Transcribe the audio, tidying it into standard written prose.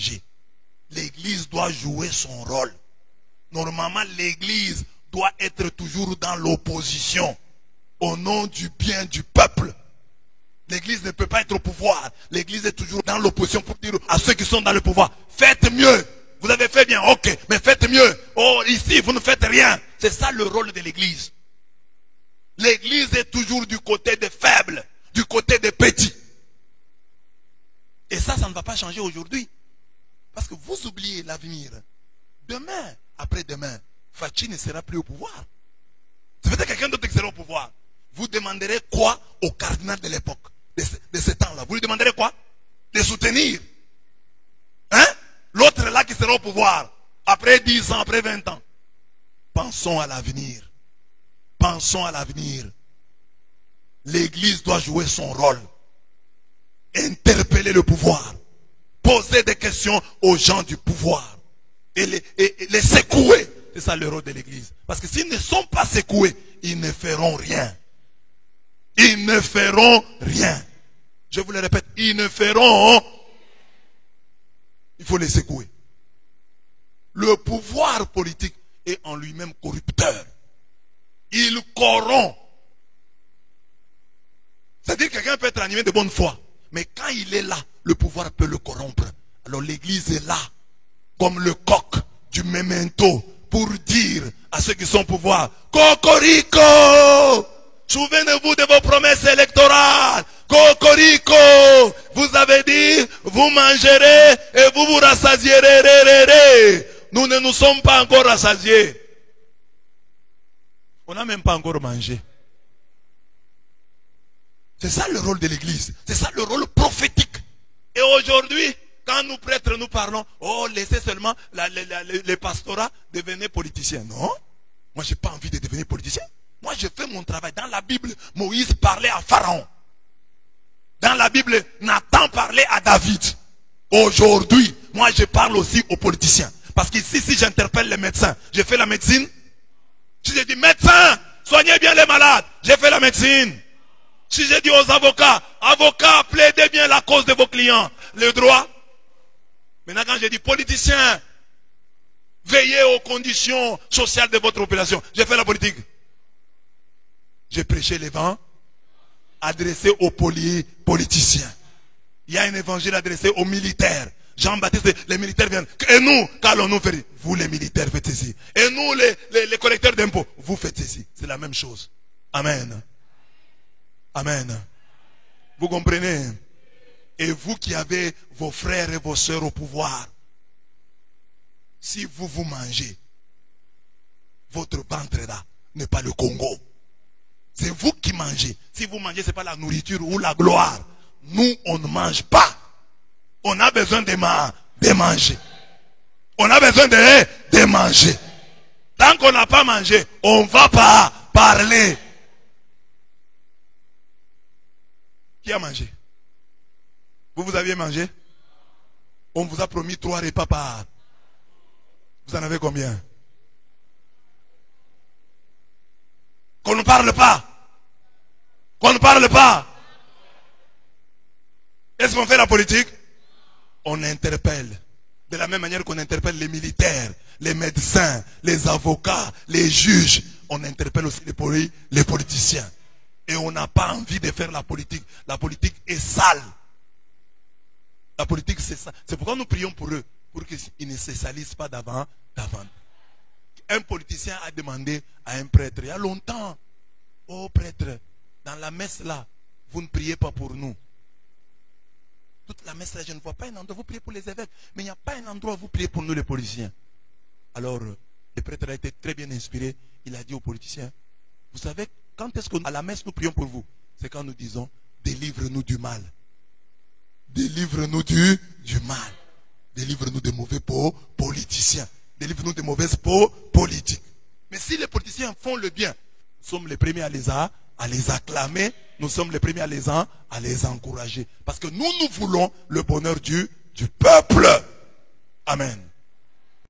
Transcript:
changer. L'église doit jouer son rôle. Normalement, l'église doit être toujours dans l'opposition au nom du bien du peuple. L'église ne peut pas être au pouvoir. L'église est toujours dans l'opposition pour dire à ceux qui sont dans le pouvoir, faites mieux. Vous avez fait bien, ok, mais faites mieux. Oh, ici, vous ne faites rien. C'est ça le rôle de l'église. L'église est toujours du côté des faibles, du côté des petits. Et ça ne va pas changer aujourd'hui. Parce que vous oubliez l'avenir. Demain, après-demain, Fachi ne sera plus au pouvoir. C'est peut-être quelqu'un d'autre qui sera au pouvoir. Vous demanderez quoi au cardinal de l'époque, de ce temps-là? Vous lui demanderez quoi? De soutenir. Hein? L'autre là qui sera au pouvoir, après 10 ans, après 20 ans. Pensons à l'avenir. Pensons à l'avenir. L'église doit jouer son rôle. Interpeller le pouvoir. Poser des questions aux gens du pouvoir. Et les secouer. C'est ça le rôle de l'église. Parce que s'ils ne sont pas secoués, ils ne feront rien. Ils ne feront rien. Je vous le répète, ils ne feront. Il faut les secouer. Le pouvoir politique est en lui-même corrupteur. Il corrompt. C'est-à-dire que quelqu'un peut être animé de bonne foi. Mais quand il est là, le pouvoir peut le corrompre. Alors l'église est là, comme le coq du memento, pour dire à ceux qui sont au pouvoir, Cocorico! Souvenez-vous de vos promesses électorales. Cocorico! Vous avez dit, vous mangerez et vous vous rassasierez. Nous ne nous sommes pas encore rassasiés. On n'a même pas encore mangé. C'est ça le rôle de l'église. C'est ça le rôle prophétique. Et aujourd'hui, quand nous prêtres nous parlons, oh, laissez seulement les pastorats devenir politiciens. Non, moi j'ai pas envie de devenir politicien. Moi je fais mon travail. Dans la Bible, Moïse parlait à Pharaon. Dans la Bible, Nathan parlait à David. Aujourd'hui, moi je parle aussi aux politiciens. Parce qu'ici, si j'interpelle les médecins, je fais la médecine. Si je dis médecin, soignez bien les malades, j'ai fait la médecine. Si je dis aux avocats, avocats, plaidez bien la cause de vos clients, le droit. Maintenant quand je dis politiciens, veillez aux conditions sociales de votre population, j'ai fait la politique. J'ai prêché l'évangile adressé aux politiciens. Il y a un évangile adressé aux militaires. Jean-Baptiste, les militaires viennent. Et nous, qu'allons-nous faire? Vous les militaires faites ceci. Et nous les collecteurs d'impôts, vous faites ceci. C'est la même chose. Amen. Amen. Vous comprenez? Et vous qui avez vos frères et vos sœurs au pouvoir, si vous mangez, votre ventre là n'est pas le Congo. C'est vous qui mangez. Si vous mangez, ce n'est pas la nourriture ou la gloire. Nous, on ne mange pas. On a besoin de manger. On a besoin de manger. Tant qu'on n'a pas mangé, on ne va pas parler. Qui a mangé? Vous aviez mangé? On vous a promis 3 repas par. Vous en avez combien? Qu'on ne parle pas. Qu'on ne parle pas. Est-ce qu'on fait la politique? On interpelle. De la même manière qu'on interpelle les militaires, les médecins, les avocats, les juges. On interpelle aussi les politiciens. Et on n'a pas envie de faire la politique. La politique est sale. La politique c'est ça. C'est pourquoi nous prions pour eux. Pour qu'ils ne se salissent pas d'avant. Un politicien a demandé à un prêtre il y a longtemps. Oh prêtre, dans la messe là, vous ne priez pas pour nous. Toute la messe là, je ne vois pas un endroit où vous priez pour les évêques. Mais il n'y a pas un endroit où vous priez pour nous les politiciens. Alors, le prêtre a été très bien inspiré. Il a dit aux politiciens, vous savez, quand est-ce qu'à la messe nous prions pour vous? C'est quand nous disons, délivre-nous du mal. Délivre-nous du mal. Délivre-nous des mauvais politiciens. Délivre-nous des mauvaises politiques. Mais si les politiciens font le bien, nous sommes les premiers à les acclamer. Nous sommes les premiers à les encourager. Parce que nous voulons le bonheur du peuple. Amen.